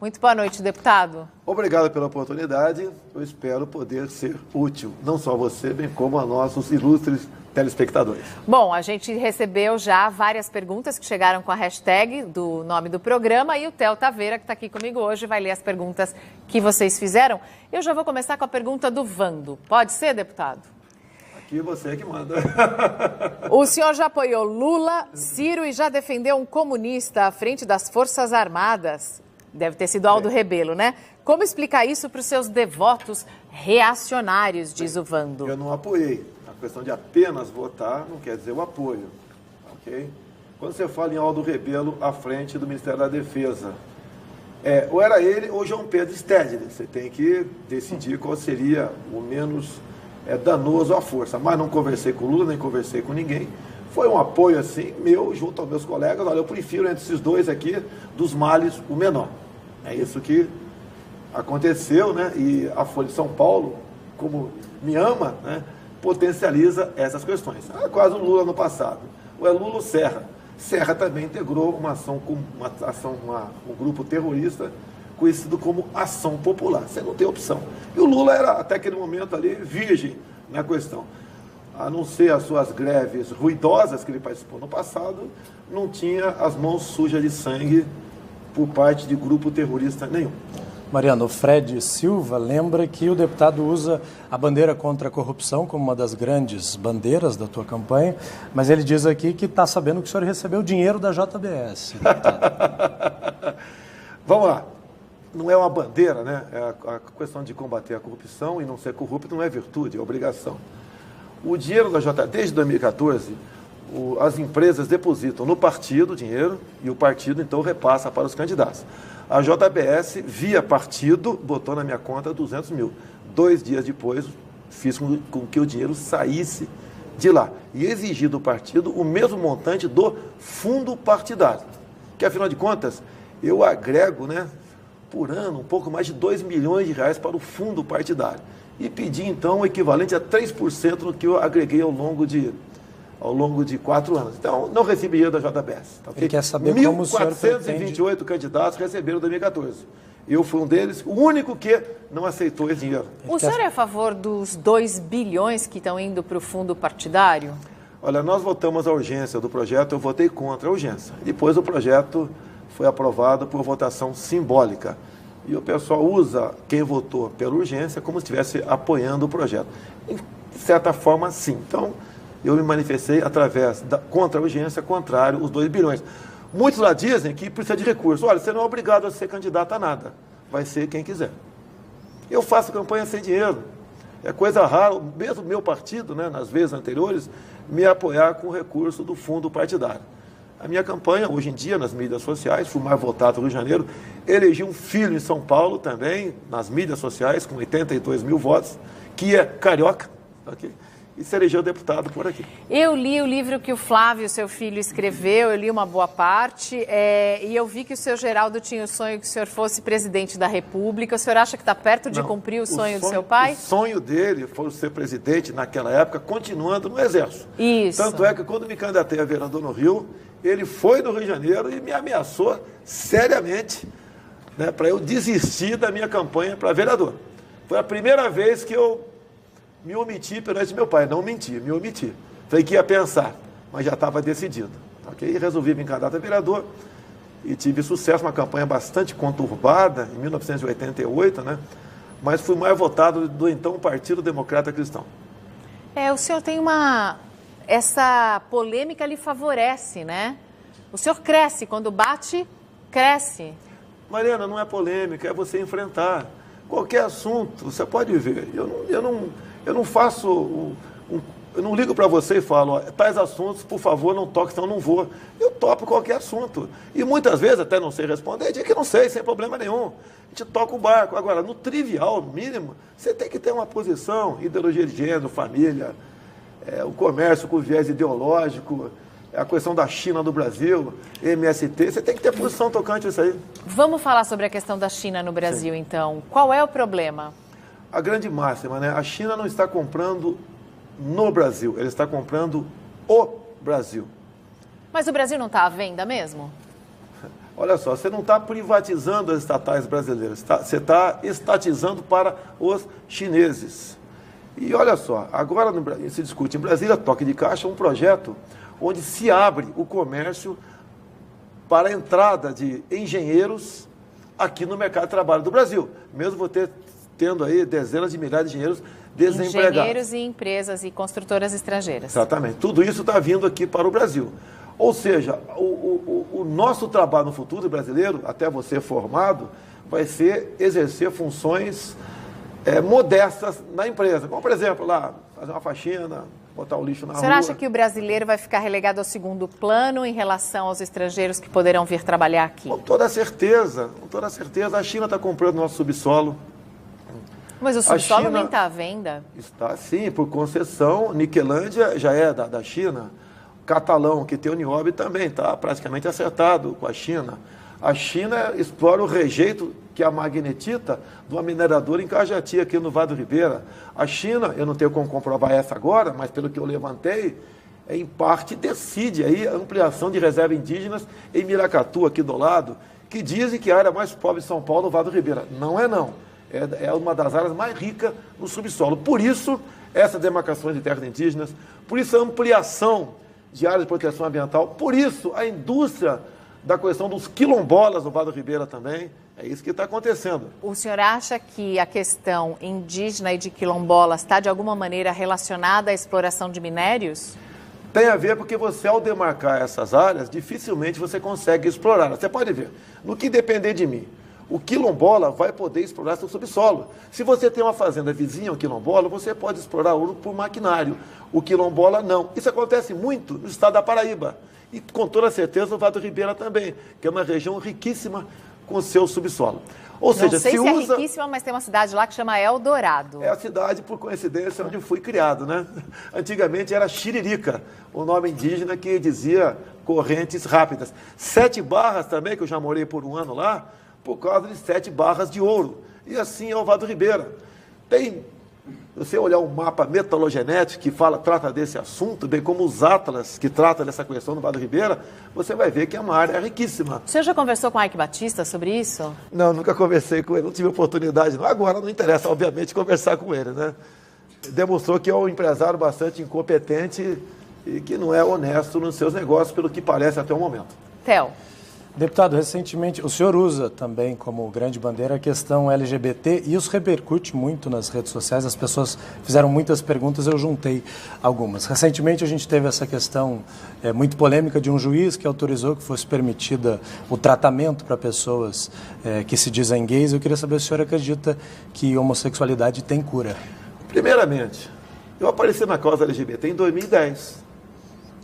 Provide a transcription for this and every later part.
Muito boa noite, deputado. Obrigado pela oportunidade. Eu espero poder ser útil, não só a você, bem como a nossos ilustres telespectadores. Bom, a gente recebeu já várias perguntas que chegaram com a hashtag do nome do programa e o Theo Taveira, que está aqui comigo hoje, vai ler as perguntas que vocês fizeram. Eu já vou começar com a pergunta do Vando. Pode ser, deputado? Aqui você que manda. O senhor já apoiou Lula, Ciro e já defendeu um comunista à frente das Forças Armadas. Deve ter sido Aldo Rebelo, né? Como explicar isso para os seus devotos reacionários, diz o Vando? Eu não apoiei. A questão de apenas votar não quer dizer o apoio, ok? Quando você fala em Aldo Rebelo à frente do Ministério da Defesa, ou era ele ou João Pedro Stedley. Você tem que decidir qual seria o menos danoso à força. Mas não conversei com o Lula, nem conversei com ninguém. Foi um apoio, assim, meu, junto aos meus colegas. Olha, eu prefiro entre esses dois aqui, dos males, o menor. É isso que aconteceu, né? E a Folha de São Paulo, como me ama, né, potencializa essas questões. Quase um Lula no passado. Ou é Lula ou Serra. Serra também integrou uma ação, um grupo terrorista conhecido como Ação Popular. Você não tem opção. E o Lula era, até aquele momento ali, virgem na questão. A não ser as suas greves ruidosas que ele participou no passado, não tinha as mãos sujas de sangue por parte de grupo terrorista nenhum. Mariana, o Fred Silva lembra que o deputado usa a bandeira contra a corrupção como uma das grandes bandeiras da tua campanha, mas ele diz aqui que está sabendo que o senhor recebeu dinheiro da JBS. Vamos lá. Não é uma bandeira, né? A questão de combater a corrupção e não ser corrupto não é virtude, é obrigação. O dinheiro da JBS, desde 2014, as empresas depositam no partido o dinheiro e o partido, então, repassa para os candidatos. A JBS, via partido, botou na minha conta 200 mil. 2 dias depois, fiz com que o dinheiro saísse de lá. E exigi do partido o mesmo montante do fundo partidário. Que, afinal de contas, eu agrego, né, por ano, um pouco mais de 2 milhões de reais para o fundo partidário. E pedi, então, o equivalente a 3% do que eu agreguei ao longo de 4 anos. Então, não recebi dinheiro da JBS. Tá, okay? Ele quer saber como o senhor pretende... 1.428 candidatos receberam em 2014. Eu fui um deles, o único que não aceitou esse dinheiro. O senhor é a favor dos 2 bilhões que estão indo para o fundo partidário? Olha, nós votamos a urgência do projeto, eu votei contra a urgência. Depois o projeto foi aprovado por votação simbólica. E o pessoal usa quem votou pela urgência como se estivesse apoiando o projeto. De certa forma, sim. Então, eu me manifestei contra a urgência, contrário aos 2 bilhões. Muitos lá dizem que precisa de recursos. Olha, você não é obrigado a ser candidato a nada. Vai ser quem quiser. Eu faço campanha sem dinheiro. É coisa rara, mesmo meu partido, né, nas vezes anteriores, me apoiar com o recurso do fundo partidário. A minha campanha, hoje em dia, nas mídias sociais, fui mais votado no Rio de Janeiro, elegi um filho em São Paulo também, nas mídias sociais, com 82 mil votos, que é carioca, okay? E se elegeu deputado por aqui. Eu li o livro que o Flávio, seu filho, escreveu, eu li uma boa parte, e eu vi que o seu Geraldo tinha o sonho que o senhor fosse presidente da República. O senhor acha que está perto de cumprir o sonho do seu pai? O sonho dele foi ser presidente naquela época, continuando no Exército. Isso. Tanto é que quando me candidatei a vereador no Rio, ele foi no Rio de Janeiro e me ameaçou seriamente, né, para eu desistir da minha campanha para vereador. Foi a primeira vez que eu me omiti perante meu pai. Não menti, me omiti. Falei que ia pensar, mas já estava decidido. Okay? E resolvi me candidatar a vereador e tive sucesso, uma campanha bastante conturbada, em 1988, né? Mas fui mais votado do então Partido Democrata Cristão. O senhor tem essa polêmica lhe favorece, né? O senhor cresce, quando bate, cresce. Mariana, não é polêmica, é você enfrentar. Qualquer assunto, você pode ver. Eu não faço... Eu não ligo para você e falo, tais assuntos, por favor, não toque, senão eu não vou. Eu topo qualquer assunto. E muitas vezes, até não sei responder, digo que não sei, sem problema nenhum. A gente toca o barco. Agora, no trivial, no mínimo, você tem que ter uma posição, ideologia de gênero, família, o comércio com viés ideológico, a questão da China no Brasil, MST, você tem que ter posição tocante isso aí. Vamos falar sobre a questão da China no Brasil, Sim. Então. Qual é o problema? A grande máxima, né? A China não está comprando no Brasil, ela está comprando o Brasil. Mas o Brasil não está à venda mesmo? Olha só, você não está privatizando as estatais brasileiras, você está estatizando para os chineses. E olha só, agora se discute em Brasília, toque de caixa, um projeto onde se abre o comércio para a entrada de engenheiros aqui no mercado de trabalho do Brasil, mesmo tendo aí dezenas de milhares de engenheiros desempregados. Engenheiros e empresas e construtoras estrangeiras. Exatamente. Tudo isso está vindo aqui para o Brasil. Ou seja, o nosso trabalho no futuro brasileiro, até você formado, vai ser exercer funções modestas na empresa. Como, por exemplo, lá, fazer uma faxina, botar o lixo na rua. O senhor acha que o brasileiro vai ficar relegado ao segundo plano em relação aos estrangeiros que poderão vir trabalhar aqui? Com toda certeza, com toda certeza. A China está comprando nosso subsolo. Mas o subsolo nem está à venda? Está sim, por concessão. Niquelândia já é da China. Catalão, que tem o Nióbio, também está praticamente acertado com a China. A China explora o rejeito que é a magnetita de uma mineradora em Cajati, aqui no Vale do Ribeira. A China, eu não tenho como comprovar essa agora, mas pelo que eu levantei, em parte decide aí a ampliação de reservas indígenas em Miracatu, aqui do lado, que dizem que é a área mais pobre de São Paulo, no Vale do Ribeira. Não é não. É uma das áreas mais ricas no subsolo. Por isso, essa demarcação de terras indígenas, por isso a ampliação de áreas de proteção ambiental, por isso a indústria da questão dos quilombolas no Vale do Ribeira também, é isso que está acontecendo. O senhor acha que a questão indígena e de quilombolas está de alguma maneira relacionada à exploração de minérios? Tem a ver porque você, ao demarcar essas áreas, dificilmente você consegue explorar. Você pode ver, no que depender de mim, o quilombola vai poder explorar seu subsolo. Se você tem uma fazenda vizinha ao quilombola, você pode explorar ouro por maquinário. O quilombola não. Isso acontece muito no estado da Paraíba. E com toda certeza no Vale do Ribeira também, que é uma região riquíssima com seu subsolo. Ou seja, não sei se usa... é riquíssima, mas tem uma cidade lá que chama Eldorado. É a cidade, por coincidência, onde fui criado, né? Antigamente era Xiririca, o nome indígena que dizia correntes rápidas. 7 barras também, que eu já morei por um ano lá, por causa de 7 barras de ouro. E assim é o Vale do Ribeira. Tem, se você olhar um mapa metalogenético que trata desse assunto, bem como os atlas que tratam dessa questão do Vale do Ribeira, você vai ver que é uma área riquíssima. O senhor já conversou com o Ike Batista sobre isso? Não, nunca conversei com ele, não tive oportunidade. Não. Agora não interessa, obviamente, conversar com ele, né? Demonstrou que é um empresário bastante incompetente e que não é honesto nos seus negócios, pelo que parece até o momento. Theo. Deputado, recentemente, o senhor usa também como grande bandeira a questão LGBT e isso repercute muito nas redes sociais, as pessoas fizeram muitas perguntas, eu juntei algumas. Recentemente a gente teve essa questão muito polêmica de um juiz que autorizou que fosse permitida o tratamento para pessoas que se dizem gays. Eu queria saber se o senhor acredita que homossexualidade tem cura. Primeiramente, eu apareci na causa LGBT em 2010,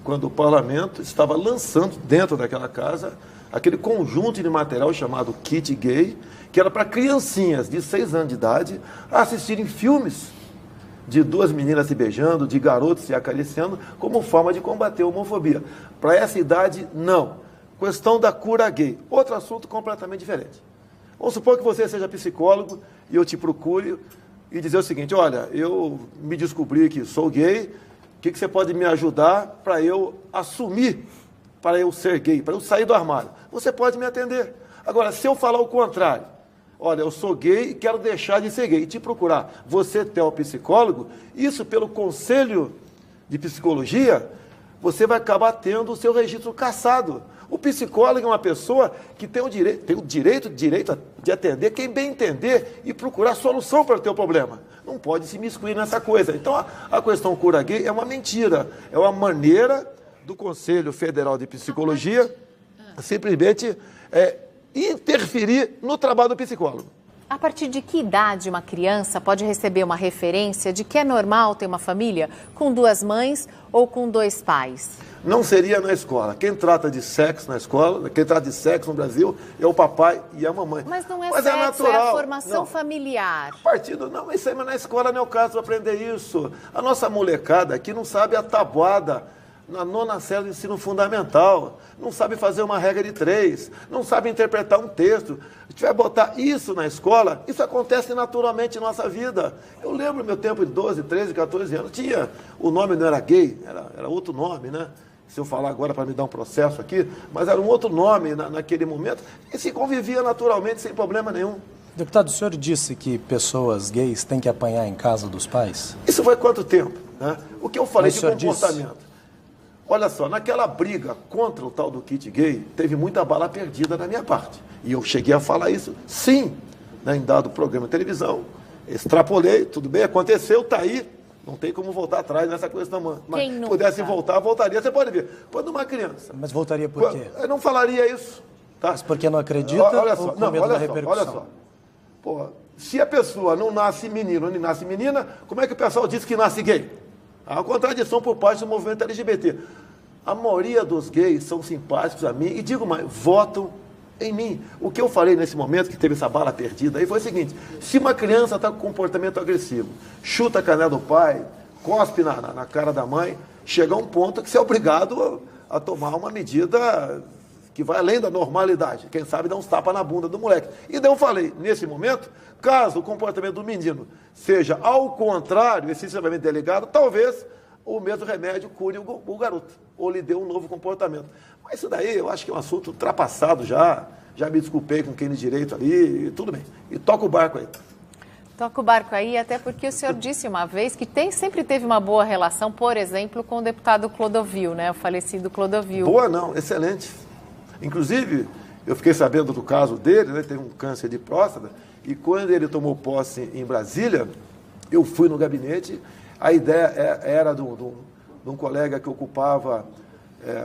quando o parlamento estava lançando dentro daquela casa aquele conjunto de material chamado Kit Gay, que era para criancinhas de 6 anos de idade assistirem filmes de 2 meninas se beijando, de garotos se acariciando, como forma de combater a homofobia. Para essa idade, não. Questão da cura gay. Outro assunto completamente diferente. Vamos supor que você seja psicólogo e eu te procure e dizer o seguinte: olha, eu me descobri que sou gay, o que você pode me ajudar para eu assumir, para eu ser gay, para eu sair do armário? Você pode me atender. Agora, se eu falar o contrário, olha, eu sou gay e quero deixar de ser gay, e te procurar, você é o psicólogo, isso pelo Conselho de Psicologia, você vai acabar tendo o seu registro cassado. O psicólogo é uma pessoa que tem o direito de atender quem bem entender e procurar solução para o teu problema. Não pode se miscuir nessa coisa. Então, a questão cura gay é uma mentira, é uma maneira do Conselho Federal de Psicologia simplesmente interferir no trabalho do psicólogo. A partir de que idade uma criança pode receber uma referência de que é normal ter uma família com 2 mães ou com 2 pais? Não seria na escola. Quem trata de sexo na escola, quem trata de sexo no Brasil é o papai e a mamãe. Mas não é sexo, natural. É a formação familiar. Não, isso aí, mas na escola não é o caso de aprender isso. A nossa molecada aqui não sabe a tabuada na 9ª série do ensino fundamental, não sabe fazer uma regra de 3, não sabe interpretar um texto. A gente vai botar isso na escola, isso acontece naturalmente em nossa vida. Eu lembro meu tempo de 12, 13, 14 anos, o nome não era gay, era outro nome, né? se eu falar agora para me dar um processo aqui, mas era um outro nome naquele momento, e se convivia naturalmente, sem problema nenhum. Deputado, o senhor disse que pessoas gays têm que apanhar em casa dos pais? Isso foi quanto tempo? Né? O que eu falei de comportamento? Disse... Olha só, naquela briga contra o tal do kit gay, teve muita bala perdida da minha parte. E eu cheguei a falar isso, sim, né, em dado programa de televisão, extrapolei, tudo bem, aconteceu, está aí, não tem como voltar atrás nessa questão. Mas se pudesse voltar, voltaria, você pode ver. Quando uma criança... Mas voltaria por quê? Eu não falaria isso. Tá? Mas porque não acredita olha só, ou com medo da repercussão? Olha só. Pô, se a pessoa não nasce menino nem nasce menina, como é que o pessoal diz que nasce gay? Há uma contradição por parte do movimento LGBT. A maioria dos gays são simpáticos a mim e, digo mais, votam em mim. O que eu falei nesse momento, que teve essa bala perdida, aí foi o seguinte: se uma criança está com comportamento agressivo, chuta a canela do pai, cospe na cara da mãe, chega a um ponto que você é obrigado a tomar uma medida que vai além da normalidade. Quem sabe dá uns tapas na bunda do moleque. E daí eu falei, nesse momento, caso o comportamento do menino seja ao contrário, excessivamente delegado, talvez o mesmo remédio cure o garoto, ou lhe dê um novo comportamento. Mas isso daí eu acho que é um assunto ultrapassado já me desculpei com quem de direito ali, e tudo bem. E toca o barco aí. Toca o barco aí, até porque o senhor disse uma vez que sempre teve uma boa relação, por exemplo, com o deputado Clodovil, né? O falecido Clodovil. Boa não, excelente. Inclusive, eu fiquei sabendo do caso dele, né? Teve um câncer de próstata, e quando ele tomou posse em Brasília, eu fui no gabinete. A ideia era de um colega que ocupava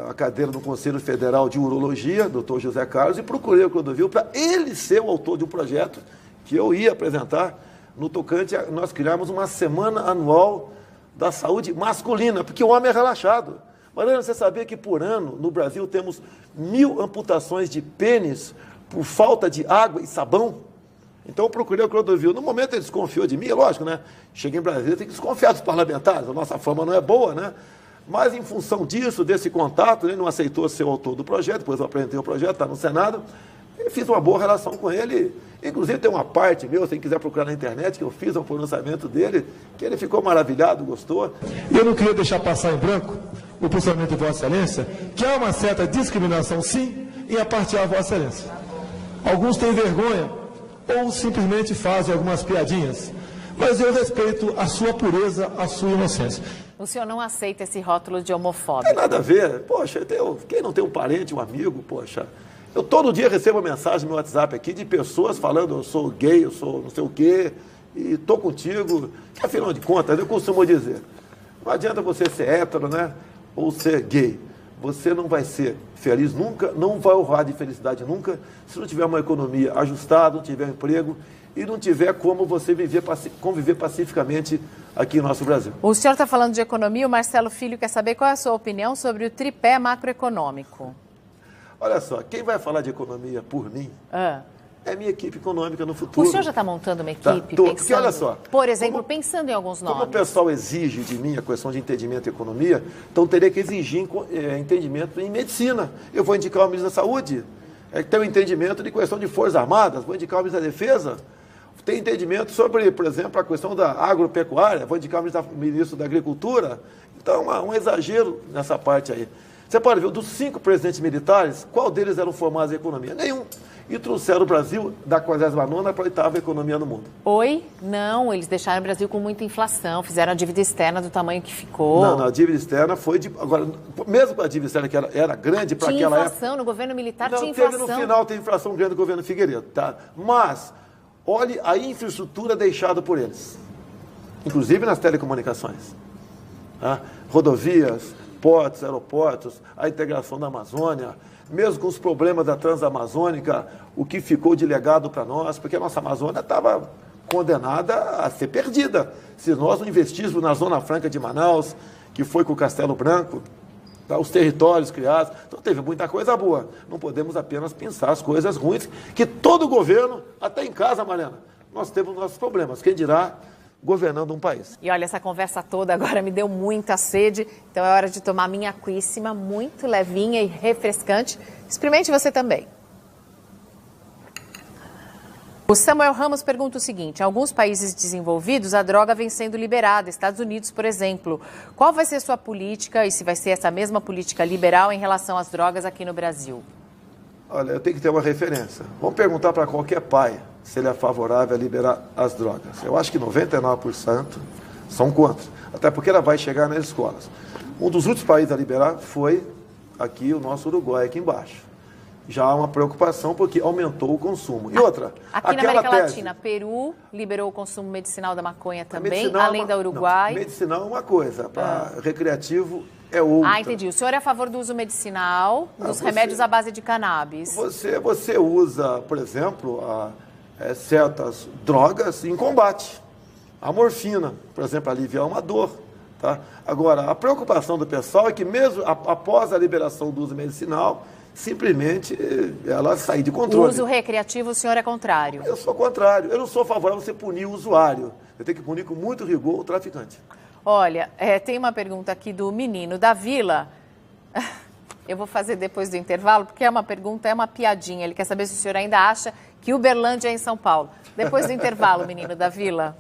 a cadeira do Conselho Federal de Urologia, doutor José Carlos, e procurei o Clodovil para ele ser o autor de um projeto que eu ia apresentar no tocante. Nós criamos uma semana anual da saúde masculina, porque o homem é relaxado. Mariana, você sabia que por ano, no Brasil, temos 1000 amputações de pênis por falta de água e sabão? Então eu procurei o Clodovil. No momento ele desconfiou de mim, é lógico, né? Cheguei em Brasília, tem que desconfiar dos parlamentares, a nossa fama não é boa, né? Mas em função disso, desse contato, ele não aceitou ser o autor do projeto, depois eu apresentei o projeto, está no Senado, e fiz uma boa relação com ele. Inclusive tem uma parte meu, se quem quiser procurar na internet, que eu fiz o pronunciamento dele, que ele ficou maravilhado, gostou. E eu não queria deixar passar em branco o posicionamento de Vossa Excelência, que há uma certa discriminação, sim, em apartear Vossa Excelência. Alguns têm vergonha ou simplesmente fazem algumas piadinhas, mas eu respeito a sua pureza, a sua inocência. O senhor não aceita esse rótulo de homofóbico? Não tem nada a ver. Poxa, quem não tem um parente, um amigo, poxa... Eu todo dia recebo mensagem no WhatsApp aqui de pessoas falando, eu sou gay, eu sou não sei o quê, e estou contigo. Que afinal de contas, eu costumo dizer, não adianta você ser hétero, né, ou ser gay. Você não vai ser feliz nunca, não vai honrar de felicidade nunca, se não tiver uma economia ajustada, não tiver um emprego e não tiver como você conviver pacificamente aqui no nosso Brasil. O senhor está falando de economia, o Marcelo Filho quer saber qual é a sua opinião sobre o tripé macroeconômico. Olha só, quem vai falar de economia por mim é minha equipe econômica no futuro. O senhor já está montando uma equipe? Pensando, porque olha só, por exemplo, pensando em alguns nomes. Como o pessoal exige de mim a questão de entendimento em economia, então teria que exigir entendimento em medicina. Eu vou indicar o ministro da Saúde, que tem um entendimento de questão de Forças Armadas, vou indicar o ministro da Defesa, tem entendimento sobre, por exemplo, a questão da agropecuária, vou indicar o ministro da Agricultura. Então, um exagero nessa parte aí. Você pode ver, dos 5 presidentes militares, qual deles eram formados em economia? Nenhum. E trouxeram o Brasil da 49ª para a 8ª economia no mundo. Oi? Não, eles deixaram o Brasil com muita inflação, fizeram a dívida externa do tamanho que ficou. Não, a dívida externa foi agora, mesmo com a dívida externa que era grande para aquela época... Tinha inflação, no governo militar não, tinha inflação. No final tem inflação grande no governo Figueiredo, tá? Mas, olhe a infraestrutura deixada por eles, inclusive nas telecomunicações. Tá? Rodovias, portos, aeroportos, a integração da Amazônia, mesmo com os problemas da Transamazônica, o que ficou de legado para nós, porque a nossa Amazônia estava condenada a ser perdida. Se nós não investíssemos na Zona Franca de Manaus, que foi com o Castelo Branco, tá, os territórios criados, então teve muita coisa boa. Não podemos apenas pensar as coisas ruins, que todo governo, até em casa, Mariana, nós temos nossos problemas. Quem dirá governando um país. E olha, essa conversa toda agora me deu muita sede, então é hora de tomar minha aquíssima, muito levinha e refrescante. Experimente você também. O Samuel Ramos pergunta o seguinte: em alguns países desenvolvidos, a droga vem sendo liberada, Estados Unidos, por exemplo. Qual vai ser sua política e se vai ser essa mesma política liberal em relação às drogas aqui no Brasil? Olha, eu tenho que ter uma referência. Vamos perguntar para qualquer pai se ele é favorável a liberar as drogas. Eu acho que 99% são contra, até porque ela vai chegar nas escolas. Um dos últimos países a liberar foi aqui o nosso Uruguai, aqui embaixo. Já há uma preocupação porque aumentou o consumo. E outra, aqui na América Latina, Peru liberou o consumo medicinal da maconha também, além da Uruguai. Não, medicinal é uma coisa, para recreativo é outra. Ah, entendi. O senhor é a favor do uso medicinal dos remédios à base de cannabis? Você usa, por exemplo, certas drogas em combate. A morfina, por exemplo, aliviar uma dor. Tá? Agora, a preocupação do pessoal é que mesmo após a liberação do uso medicinal, simplesmente ela sair de controle. O uso recreativo, o senhor é contrário? Eu sou contrário. Eu não sou favorável a você punir o usuário. Eu tenho que punir com muito rigor o traficante. Olha, tem uma pergunta aqui do menino da Vila. Eu vou fazer depois do intervalo, porque é uma pergunta, é uma piadinha. Ele quer saber se o senhor ainda acha que Uberlândia é em São Paulo. Depois do intervalo, menino da Vila.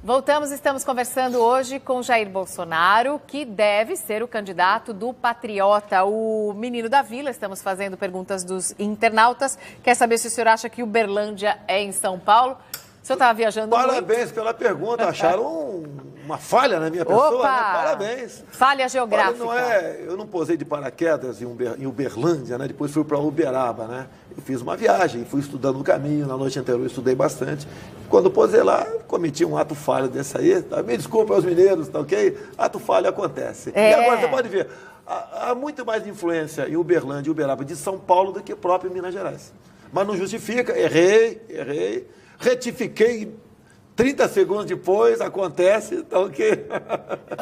Voltamos, estamos conversando hoje com Jair Bolsonaro, que deve ser o candidato do Patriota, o menino da Vila. Estamos fazendo perguntas dos internautas. Quer saber se o senhor acha que Uberlândia é em São Paulo? O senhor estava viajando Parabéns muito? pela pergunta. Acharam uma falha na minha pessoa, Opa! né? Parabéns. Falha geográfica. Olha, eu não posei de paraquedas em Uberlândia, né? Depois fui para Uberaba, né? Eu fiz uma viagem, fui estudando no caminho, na noite anterior eu estudei bastante. Quando posei lá, cometi um ato falho desse aí. Tá? Me desculpa aos mineiros, tá ok? Ato falho acontece. E agora você pode ver, há muito mais influência em Uberlândia e Uberaba de São Paulo do que próprio em Minas Gerais. Mas não justifica, errei, retifiquei, 30 segundos depois, acontece, tá ok?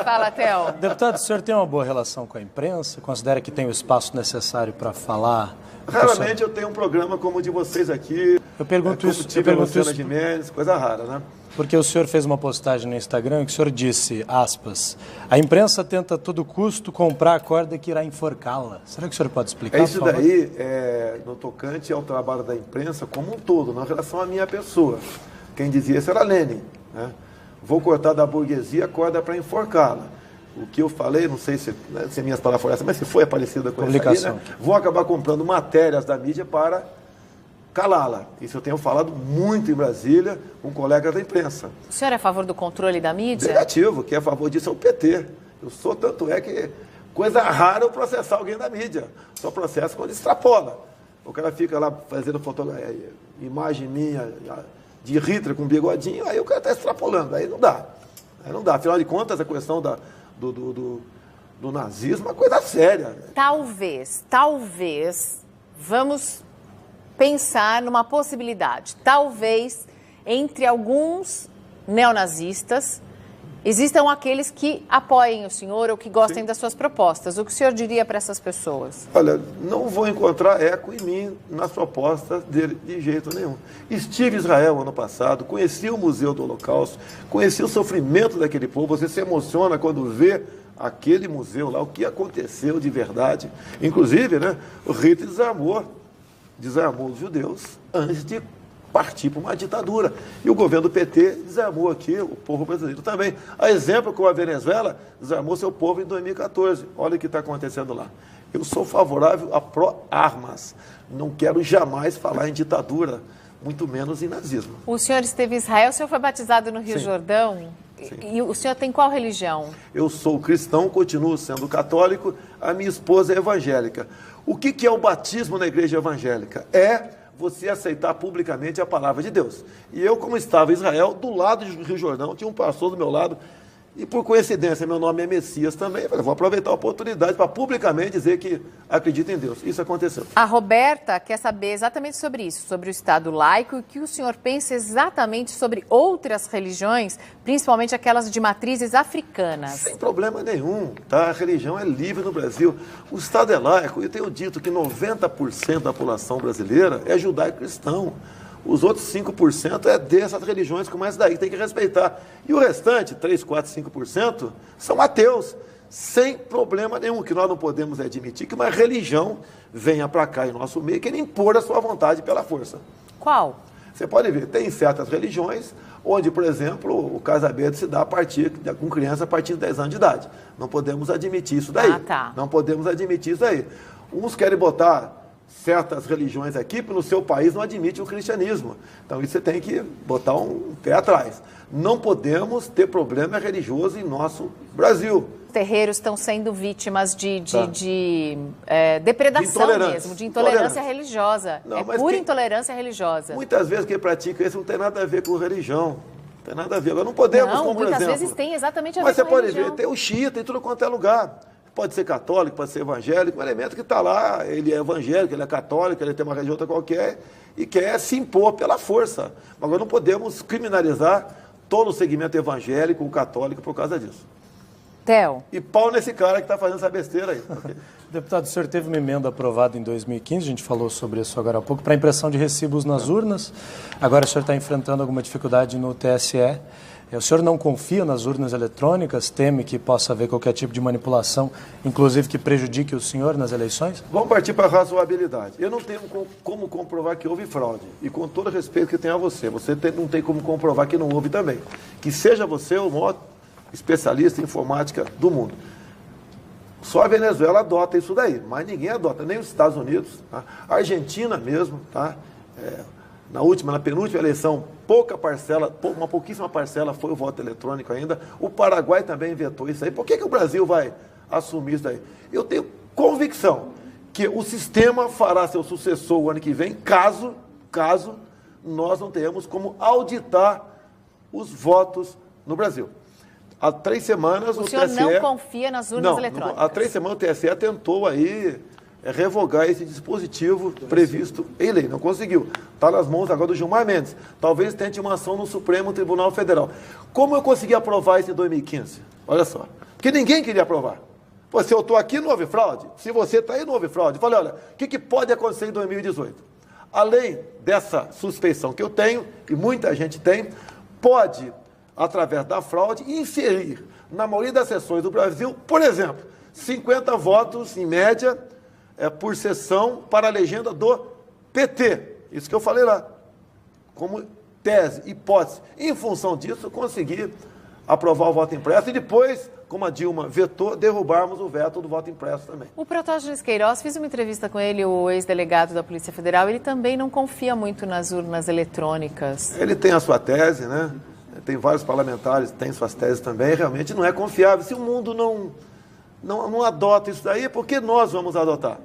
Fala, Theo. Deputado, o senhor tem uma boa relação com a imprensa? Considera que tem o espaço necessário para falar? Raramente eu tenho um programa como o de vocês aqui. Eu pergunto isso. Luciana Gimenez, coisa rara, né? Porque o senhor fez uma postagem no Instagram que o senhor disse, aspas, a imprensa tenta a todo custo comprar a corda que irá enforcá-la. Será que o senhor pode explicar, Isso daí no tocante ao trabalho da imprensa como um todo, na relação à minha pessoa. Quem dizia isso era Lenin, né? Vou cortar da burguesia a corda para enforcá-la. O que eu falei, não sei se minhas palavras foram essas, mas se foi parecida com essa aí, né? Vou acabar comprando matérias da mídia para calá-la. Isso eu tenho falado muito em Brasília com colegas da imprensa. O senhor é a favor do controle da mídia? Negativo, quem é a favor disso é o PT. Eu sou, tanto é que coisa rara eu processar alguém da mídia. Só processo quando extrapola. O cara fica lá fazendo imagem minha de Hitler com bigodinho, aí o cara está extrapolando, aí não dá. Afinal de contas, a questão do nazismo é uma coisa séria. Talvez, vamos pensar numa possibilidade. Talvez, entre alguns neonazistas, existam aqueles que apoiem o senhor ou que gostem das suas propostas. O que o senhor diria para essas pessoas? Olha, não vou encontrar eco em mim nas propostas dele de jeito nenhum. Estive em Israel ano passado, conheci o Museu do Holocausto, conheci o sofrimento daquele povo. Você se emociona quando vê aquele museu lá, o que aconteceu de verdade. Inclusive, né, o Hitler desarmou os judeus antes de partir para uma ditadura. E o governo do PT desarmou aqui o povo brasileiro também. A exemplo como a Venezuela desarmou seu povo em 2014. Olha o que está acontecendo lá. Eu sou favorável a pró-armas. Não quero jamais falar em ditadura, muito menos em nazismo. O senhor esteve em Israel, o senhor foi batizado no Rio Jordão. Sim. E o senhor tem qual religião? Eu sou cristão, continuo sendo católico, a minha esposa é evangélica. O que é o batismo na igreja evangélica? É você aceitar publicamente a palavra de Deus. E eu, como estava em Israel, do lado do Rio Jordão, tinha um pastor do meu lado, e por coincidência, meu nome é Messias também. Eu falei, vou aproveitar a oportunidade para publicamente dizer que acredito em Deus. Isso aconteceu. A Roberta quer saber exatamente sobre isso, sobre o Estado laico, e o que o senhor pensa exatamente sobre outras religiões, principalmente aquelas de matrizes africanas. Sem problema nenhum, tá? A religião é livre no Brasil. O Estado é laico. Eu tenho dito que 90% da população brasileira é judaico-cristão. Os outros 5% é dessas religiões, como essa daí, que tem que respeitar. E o restante, 3, 4, 5%, são ateus. sem problema nenhum, que nós não podemos admitir que uma religião venha para cá em nosso meio, querer impor a sua vontade pela força. Qual? Você pode ver, tem certas religiões onde, por exemplo, o casamento se dá a partir, com criança a partir de 10 anos de idade. Não podemos admitir isso daí. Não podemos admitir isso daí. Uns querem botar certas religiões aqui, porque no seu país não admite o cristianismo. Então, isso você tem que botar um pé atrás. Não podemos ter problema religioso em nosso Brasil. Terreiros estão sendo vítimas de depredação mesmo, de intolerância religiosa. Não, é pura intolerância religiosa. Muitas vezes quem pratica isso não tem nada a ver com religião. Não tem nada a ver. Agora não podemos, como por exemplo... muitas vezes tem exatamente a ver com religião. Mas você pode ver, tem o xiita em tudo quanto é lugar. Pode ser católico, pode ser evangélico, um elemento que está lá, ele é evangélico, ele é católico, ele tem uma religião qualquer e quer se impor pela força. Mas agora não podemos criminalizar todo o segmento evangélico ou católico por causa disso. Theo. E pau nesse cara que está fazendo essa besteira aí. Deputado, o senhor teve uma emenda aprovada em 2015, a gente falou sobre isso agora há pouco, para impressão de recibos nas urnas. Agora o senhor está enfrentando alguma dificuldade no TSE. O senhor não confia nas urnas eletrônicas? Teme que possa haver qualquer tipo de manipulação, inclusive que prejudique o senhor nas eleições? Vamos partir para a razoabilidade. Eu não tenho como comprovar que houve fraude. E com todo o respeito que tenho a você, não tem como comprovar que não houve também. Que seja você o maior especialista em informática do mundo. Só a Venezuela adota isso daí, mas ninguém adota, nem os Estados Unidos. Tá? A Argentina mesmo, tá? Na penúltima eleição, uma pouquíssima parcela foi o voto eletrônico ainda. O Paraguai também vetou isso aí. Por que o Brasil vai assumir isso daí? Eu tenho convicção que o sistema fará seu sucessor o ano que vem, caso nós não tenhamos como auditar os votos no Brasil. Há 3 semanas o senhor TSE... não confia nas urnas eletrônicas? Há 3 semanas o TSE tentou aí revogar esse dispositivo previsto em lei. Não conseguiu. Está nas mãos agora do Gilmar Mendes. Talvez tente uma ação no Supremo Tribunal Federal. Como eu consegui aprovar isso em 2015? Olha só. Porque ninguém queria aprovar. Pô, se eu estou aqui, não houve fraude. Se você está aí, não houve fraude. Falei, olha, o que pode acontecer em 2018? Além dessa suspeição que eu tenho, e muita gente tem, pode, através da fraude, inserir na maioria das sessões do Brasil, por exemplo, 50 votos, em média, por sessão para a legenda do PT. Isso que eu falei lá. Como tese, hipótese. Em função disso, eu consegui aprovar o voto impresso e depois, como a Dilma vetou, derrubarmos o veto do voto impresso também. O Protógenes Queiroz, fiz uma entrevista com ele, o ex-delegado da Polícia Federal, ele também não confia muito nas urnas eletrônicas. Ele tem a sua tese, né? Tem vários parlamentares que têm suas teses também, realmente não é confiável. Se o mundo não adota isso daí, por que nós vamos adotar?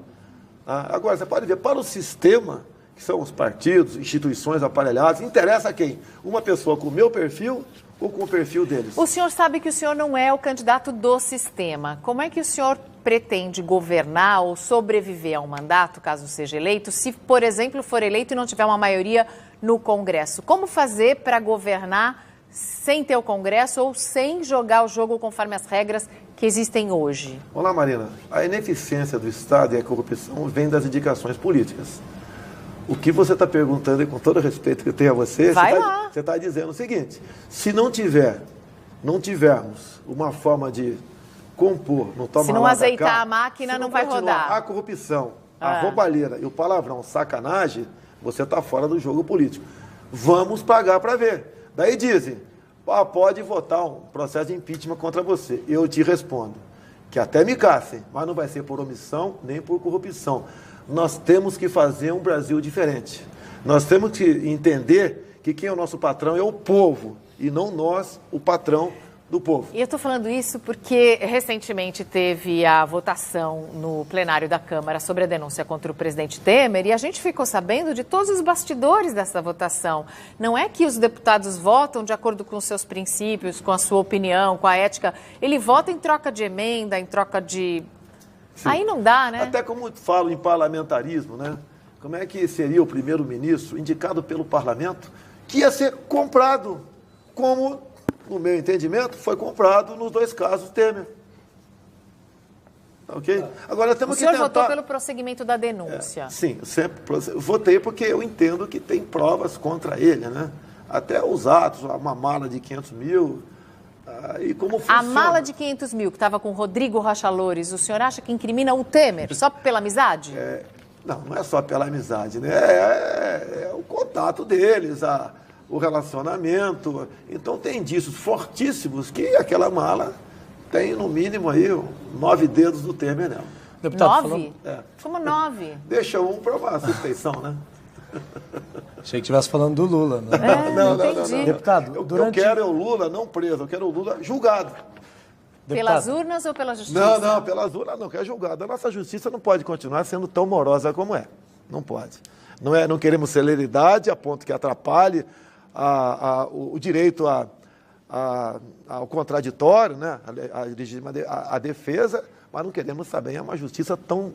Agora, você pode ver, para o sistema, que são os partidos, instituições aparelhadas, interessa a quem? Uma pessoa com o meu perfil ou com o perfil deles? O senhor sabe que o senhor não é o candidato do sistema. Como é que o senhor pretende governar ou sobreviver a um mandato, caso seja eleito, se, por exemplo, for eleito e não tiver uma maioria no Congresso? Como fazer para governar sem ter o Congresso ou sem jogar o jogo conforme as regras que existem hoje? Olá, Marina. A ineficiência do Estado e a corrupção vem das indicações políticas. O que você está perguntando, e com todo o respeito que eu tenho a você, você está dizendo o seguinte: se não tivermos uma forma de compor, se não azeitar a máquina, não vai rodar. A corrupção, a roubalheira e o palavrão, sacanagem, você está fora do jogo político. Vamos pagar para ver. Daí dizem, pode votar um processo de impeachment contra você. Eu te respondo que até me caçem, mas não vai ser por omissão nem por corrupção. Nós temos que fazer um Brasil diferente. Nós temos que entender que quem é o nosso patrão é o povo e não nós, o patrão do povo. E eu estou falando isso porque recentemente teve a votação no plenário da Câmara sobre a denúncia contra o presidente Temer e a gente ficou sabendo de todos os bastidores dessa votação. Não é que os deputados votam de acordo com os seus princípios, com a sua opinião, com a ética. Ele vota em troca de emenda, em troca de... Sim. Aí não dá, né? Até como falo em parlamentarismo, né? Como é que seria o primeiro-ministro indicado pelo parlamento que ia ser comprado, como, no meu entendimento, foi comprado nos 2 casos Temer. Ok? Agora temos que tentar... O senhor votou pelo prosseguimento da denúncia? Sim, sempre votei porque eu entendo que tem provas contra ele, né? Até os atos, uma mala de 500 mil, E como funciona? A mala de 500 mil que estava com Rodrigo Rocha Loures, o senhor acha que incrimina o Temer só pela amizade? Não é só pela amizade, né? É o contato deles, o relacionamento. Então tem indícios fortíssimos que aquela mala tem no mínimo aí 9 dedos do Temer nela. Deputado, 9? Como 9? Deixa um para uma suspeição, né? Achei que estivesse falando do Lula, né? Não. Deputado, Eu quero o Lula não preso, eu quero o Lula julgado. Pelas urnas ou pela justiça? Não, pelas urnas não, quero julgado. A nossa justiça não pode continuar sendo tão morosa como é. Não pode. Não queremos celeridade a ponto que atrapalhe o direito ao contraditório, né? a defesa, mas não queremos também uma justiça tão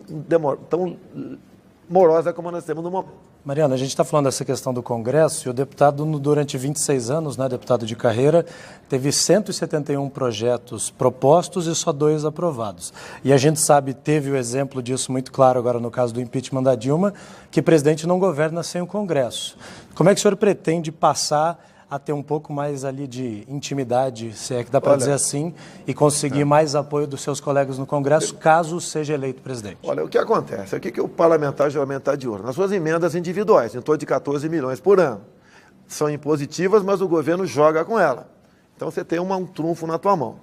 morosa como nós temos no momento. Mariana, a gente está falando dessa questão do Congresso e o deputado, durante 26 anos, né, deputado de carreira, teve 171 projetos propostos e só 2 aprovados. E a gente sabe, teve o exemplo disso muito claro agora no caso do impeachment da Dilma, que o presidente não governa sem o Congresso. Como é que o senhor pretende passar a ter um pouco mais ali de intimidade, se é que dá para dizer assim, e conseguir mais apoio dos seus colegas no Congresso, caso seja eleito presidente? Olha, o que acontece? O que o parlamentar geralmente está de olho? Nas suas emendas individuais, em torno de 14 milhões por ano. São impositivas, mas o governo joga com ela. Então você tem um trunfo na tua mão.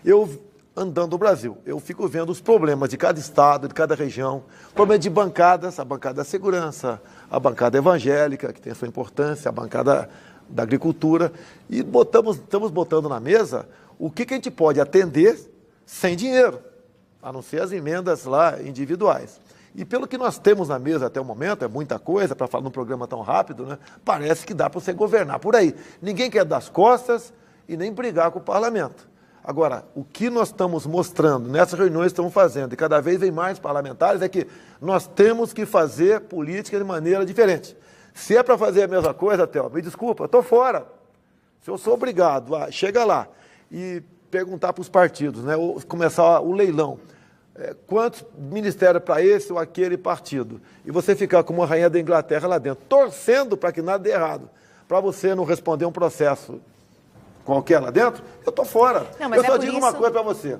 Eu, andando no Brasil, eu fico vendo os problemas de cada estado, de cada região, problema de bancadas, a bancada da segurança, a bancada evangélica, que tem a sua importância, a bancada da agricultura, e estamos botando na mesa o que a gente pode atender sem dinheiro, a não ser as emendas lá individuais. E pelo que nós temos na mesa até o momento, é muita coisa para falar num programa tão rápido, né? Parece que dá para você governar por aí. Ninguém quer dar as costas e nem brigar com o parlamento. Agora, o que nós estamos mostrando nessas reuniões que estamos fazendo, e cada vez vem mais parlamentares, é que nós temos que fazer política de maneira diferente. Se é para fazer a mesma coisa, Théo, me desculpa, eu estou fora. Se eu sou obrigado a chegar lá e perguntar para os partidos, né, ou começar o leilão, quantos ministérios para esse ou aquele partido, e você ficar como a rainha da Inglaterra lá dentro, torcendo para que nada dê errado, para você não responder um processo qualquer lá dentro, eu estou fora. Não, mas eu só digo uma coisa para você.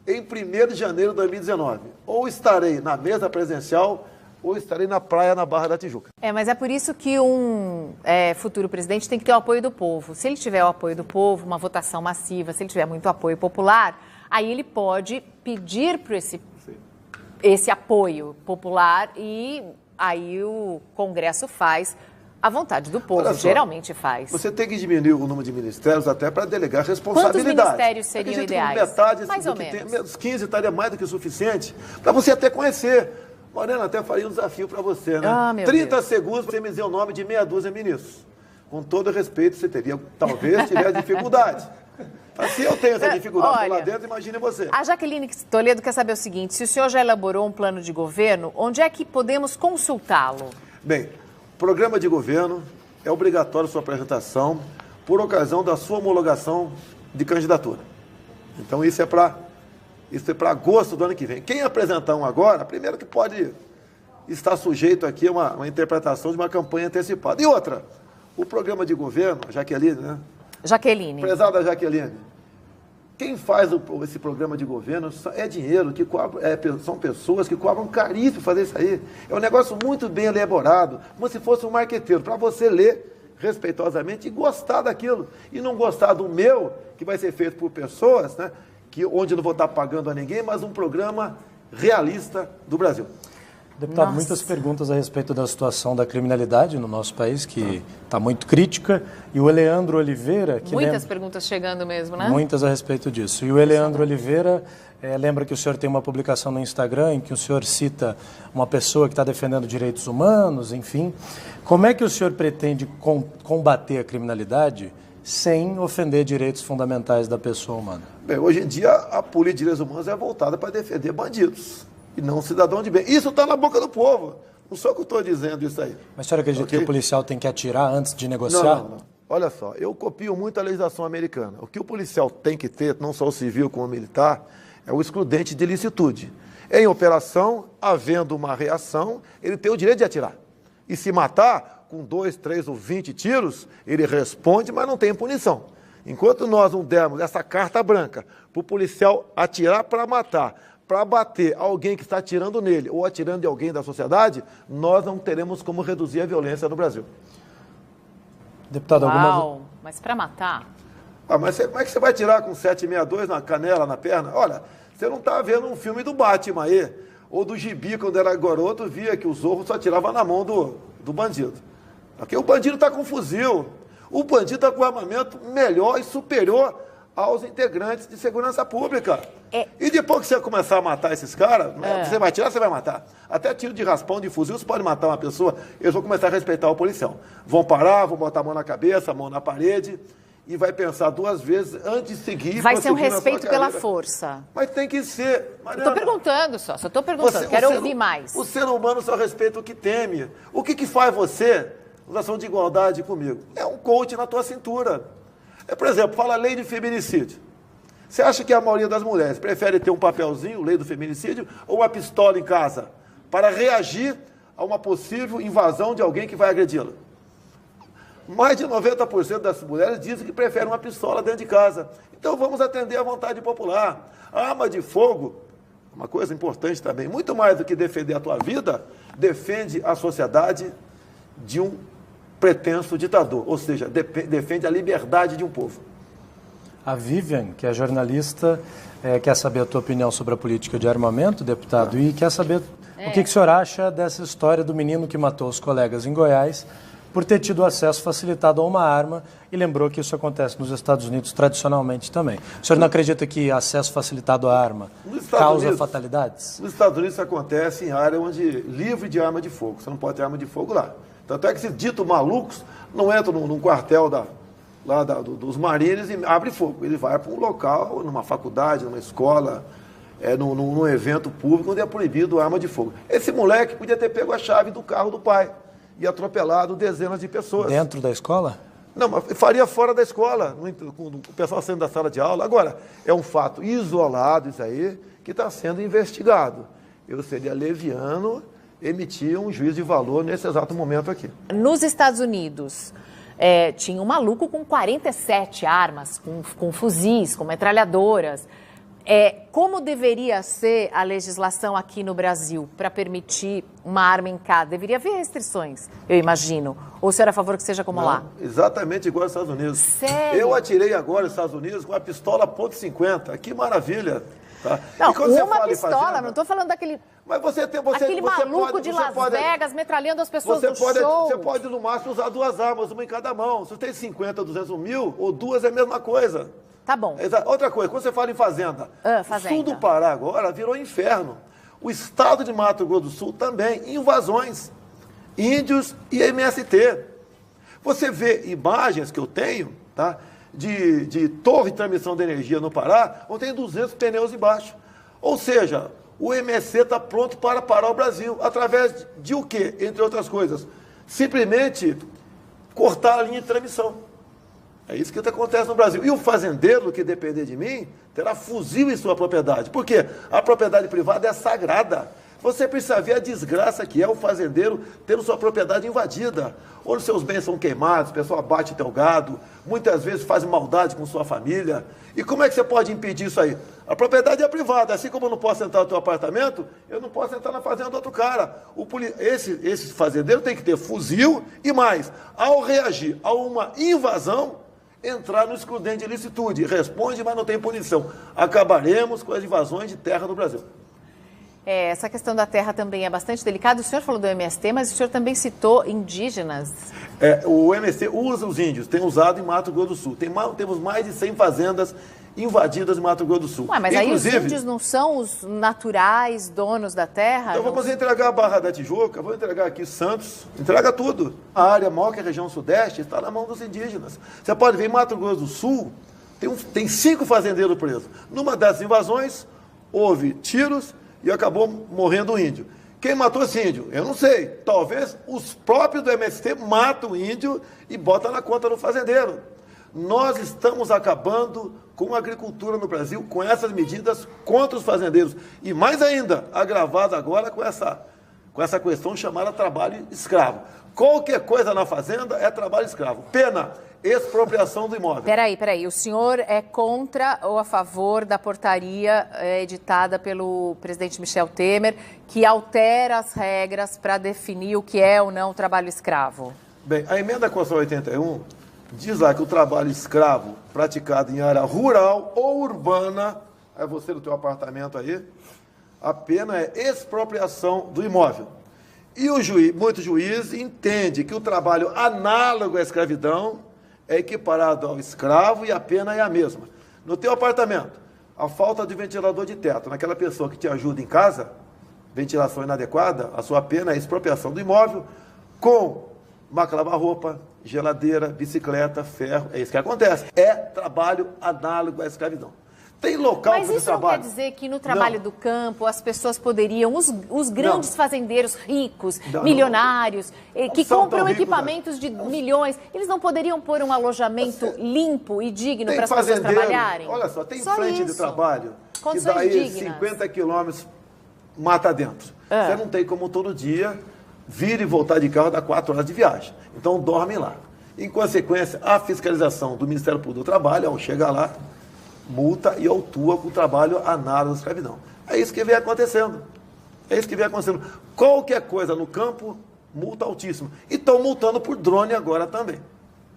Em 1º de janeiro de 2019, ou estarei na mesa presidencial, ou estarei na praia na Barra da Tijuca. Mas é por isso que um futuro presidente tem que ter o apoio do povo. Se ele tiver o apoio do povo, uma votação massiva, se ele tiver muito apoio popular, aí ele pode pedir por esse apoio popular e aí o Congresso faz a vontade do povo, geralmente faz. Você tem que diminuir o número de ministérios até para delegar responsabilidade. Quantos ministérios seriam ideais? Metade, mais ou menos. Menos 15 estaria mais do que o suficiente para você até conhecer. Mariana, até faria um desafio para você, né? 30 segundos para você me dizer o nome de meia dúzia de ministros. Com todo respeito, você teria, talvez, tiver dificuldade. Mas se eu tenho essa dificuldade lá dentro, imagine você. A Jaqueline Toledo quer saber o seguinte, se o senhor já elaborou um plano de governo, onde é que podemos consultá-lo? Bem, programa de governo é obrigatório sua apresentação por ocasião da sua homologação de candidatura. Então, isso é para agosto do ano que vem. Quem apresentar um agora, primeiro que pode estar sujeito aqui a uma interpretação de uma campanha antecipada. E outra, o programa de governo, a Jaqueline, né? Jaqueline. Prezada Jaqueline, quem faz esse programa de governo é dinheiro, são pessoas que cobram caríssimo para fazer isso aí. É um negócio muito bem elaborado, como se fosse um marqueteiro, para você ler respeitosamente e gostar daquilo. E não gostar do meu, que vai ser feito por pessoas, né? Onde eu não vou estar pagando a ninguém, mas um programa realista do Brasil. Deputado, muitas perguntas a respeito da situação da criminalidade no nosso país, que está muito crítica, e o Eleandro Oliveira... Muitas perguntas chegando mesmo, né? Muitas a respeito disso. E o Eleandro Oliveira lembra que o senhor tem uma publicação no Instagram em que o senhor cita uma pessoa que está defendendo direitos humanos, enfim. Como é que o senhor pretende combater a criminalidade sem ofender direitos fundamentais da pessoa humana? Bem, hoje em dia a política de direitos humanos é voltada para defender bandidos e não cidadão de bem. Isso está na boca do povo. Não sou eu que estou dizendo isso aí. Mas a senhora acredita que o policial tem que atirar antes de negociar? Não. Olha só, eu copio muito a legislação americana. O que o policial tem que ter, não só o civil como o militar, é o excludente de ilicitude. Em operação, havendo uma reação, ele tem o direito de atirar. E se matar, com 2, 3 ou 20 tiros, ele responde, mas não tem punição. Enquanto nós não dermos essa carta branca para o policial atirar para matar, para bater alguém que está atirando nele ou atirando em alguém da sociedade, nós não teremos como reduzir a violência no Brasil. Deputado, mas para matar? Mas como é que você vai atirar com 7,62 na canela, na perna? Olha, você não está vendo um filme do Batman aí, ou do Gibi, quando era garoto, via que o Zorro só atirava na mão do bandido. Porque o bandido está com fuzil, o bandido está com armamento melhor e superior aos integrantes de segurança pública. E depois que você começar a matar esses caras, você vai atirar, você vai matar. Até tiro de raspão, de fuzil, você pode matar uma pessoa, eles vão começar a respeitar o policial. Vão parar, vão botar a mão na cabeça, a mão na parede, e vai pensar 2 vezes antes de seguir. Vai ser um respeito pela força. Mas tem que ser. Mariana, estou perguntando só estou perguntando, quero ouvir mais. O ser humano só respeita o que teme. O que faz você, em relação de igualdade comigo? É um coach na tua cintura. Por exemplo, fala lei de feminicídio. Você acha que a maioria das mulheres prefere ter um papelzinho, lei do feminicídio, ou uma pistola em casa, para reagir a uma possível invasão de alguém que vai agredi-la? Mais de 90% das mulheres dizem que preferem uma pistola dentro de casa. Então vamos atender à vontade popular. A arma de fogo, uma coisa importante também, muito mais do que defender a tua vida, defende a sociedade de um pretenso ditador, ou seja, defende a liberdade de um povo. A Vivian, que é jornalista, quer saber a tua opinião sobre a política de armamento, deputado, e quer saber o que o senhor acha dessa história do menino que matou os colegas em Goiás por ter tido acesso facilitado a uma arma, e lembrou que isso acontece nos Estados Unidos tradicionalmente também. O senhor não acredita que acesso facilitado à arma causa fatalidades? Nos Estados Unidos isso acontece em área onde livre de arma de fogo. Você não pode ter arma de fogo lá. Tanto é que esses ditos malucos não entram num quartel dos Marines e abre fogo. Ele vai para um local, numa faculdade, numa escola, num evento público onde é proibido a arma de fogo. Esse moleque podia ter pego a chave do carro do pai e atropelado dezenas de pessoas. Dentro da escola? Não, mas faria fora da escola, com o pessoal saindo da sala de aula. Agora, é um fato isolado isso aí, que está sendo investigado. Eu seria leviano emitir um juízo de valor nesse exato momento aqui. Nos Estados Unidos, tinha um maluco com 47 armas, com fuzis, com metralhadoras. Como deveria ser a legislação aqui no Brasil para permitir uma arma em casa? Deveria haver restrições, eu imagino. Ou o senhor é a favor que seja como lá? Exatamente igual aos Estados Unidos. Sério? Eu atirei agora nos Estados Unidos com a pistola .50. Que maravilha. Tá? Não, uma pistola, não estou falando daquele... Mas aquele maluco de Las Vegas metralhando as pessoas do show. Você pode, no máximo, usar 2 armas, uma em cada mão. Se você tem 50, 200 mil, ou 2 é a mesma coisa. Tá bom. Outra coisa, quando você fala em fazenda, fazenda. O sul do Pará agora virou inferno. O estado de Mato Grosso do Sul também, invasões. Índios e MST. Você vê imagens que eu tenho, tá, de torre de transmissão de energia no Pará, onde tem 200 pneus embaixo. Ou seja, o MST está pronto para parar o Brasil. Através de o quê? Entre outras coisas. Simplesmente cortar a linha de transmissão. É isso que acontece no Brasil. E o fazendeiro, que depender de mim, terá fuzil em sua propriedade. Por quê? A propriedade privada é sagrada. Você precisa ver a desgraça que é o fazendeiro tendo sua propriedade invadida. Onde seus bens são queimados, o pessoal abate teu gado, muitas vezes faz maldade com sua família. E como é que você pode impedir isso aí? A propriedade é privada. Assim como eu não posso entrar no teu apartamento, eu não posso entrar na fazenda do outro cara. Esse fazendeiro tem que ter fuzil e mais. Ao reagir a uma invasão, entrar no excludente de ilicitude. Responde, mas não tem punição. Acabaremos com as invasões de terra no Brasil. Essa questão da terra também é bastante delicada. O senhor falou do MST, mas o senhor também citou indígenas. O MST usa os índios, tem usado em Mato Grosso do Sul. Temos mais de 100 fazendas invadidas em Mato Grosso do Sul. Mas inclusive, aí os índios não são os naturais donos da terra? Então vamos entregar a Barra da Tijuca, vamos entregar aqui Santos, entrega tudo. A área maior que a região sudeste está na mão dos indígenas. Você pode ver em Mato Grosso do Sul, tem 5 fazendeiros presos. Numa dessas invasões, houve tiros e acabou morrendo um índio. Quem matou esse índio? Eu não sei. Talvez os próprios do MST matam o índio e botam na conta do fazendeiro. Nós estamos acabando com a agricultura no Brasil com essas medidas contra os fazendeiros. E mais ainda, agravado agora com essa com essa questão chamada trabalho escravo. Qualquer coisa na fazenda é trabalho escravo. Pena, expropriação do imóvel. Peraí. O senhor é contra ou a favor da portaria editada pelo presidente Michel Temer, que altera as regras para definir o que é ou não trabalho escravo? Bem, a emenda Constitucional 81 diz lá que o trabalho escravo praticado em área rural ou urbana, é você no teu apartamento aí, a pena é expropriação do imóvel. E muitos juízes entendem que o trabalho análogo à escravidão é equiparado ao escravo e a pena é a mesma. No teu apartamento, a falta de ventilador de teto, naquela pessoa que te ajuda em casa, ventilação inadequada, a sua pena é expropriação do imóvel com máquina de lavar roupa, geladeira, bicicleta, ferro. É isso que acontece. É trabalho análogo à escravidão. Tem local Mas isso trabalho. não quer dizer que no trabalho do campo as pessoas poderiam, os grandes fazendeiros ricos, milionários, que compram equipamentos de milhões, eles não poderiam pôr um alojamento limpo e digno para as pessoas trabalharem? Olha só, tem frente de trabalho que Condições daí dignas. 50 quilômetros mata dentro. Você não tem como todo dia vir e voltar de carro, dá 4 horas de viagem. Então dorme lá. Em consequência, a fiscalização do Ministério Público do Trabalho, ao chegar lá, multa e autua com o trabalho análogo à escravidão. É isso que vem acontecendo. Qualquer coisa no campo, multa altíssima. E estão multando por drone agora também.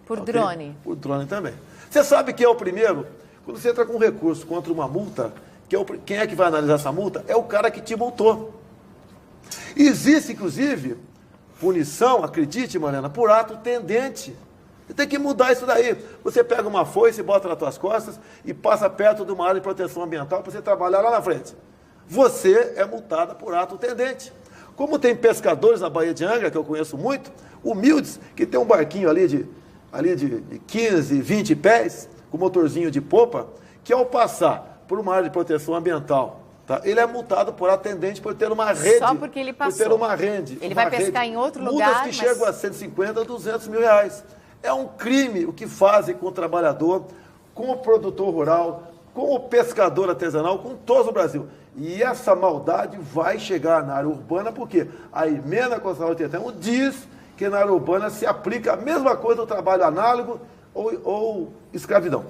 Por drone? Por drone também. Você sabe que é o primeiro? Quando você entra com um recurso contra uma multa, quem é que vai analisar essa multa? É o cara que te multou. Existe, inclusive, punição, acredite, Mariana, por ato tendente. Você tem que mudar isso daí. Você pega uma foice, bota nas tuas costas e passa perto de uma área de proteção ambiental para você trabalhar lá na frente. Você é multada por ato tendente. Como tem pescadores na Baía de Angra, que eu conheço muito, humildes, que tem um barquinho ali de 15, 20 pés, com motorzinho de popa, que ao passar por uma área de proteção ambiental, tá, ele é multado por atendente por ter uma rede. Só porque ele passou. Por ter uma rede. Ele vai pescar em outro lugar, multas que chegam a 150 a 200 mil reais. É um crime o que fazem com o trabalhador, com o produtor rural, com o pescador artesanal, com todos no Brasil. E essa maldade vai chegar na área urbana, porque a emenda Constitucional 81 diz que na área urbana se aplica a mesma coisa do trabalho análogo ou escravidão.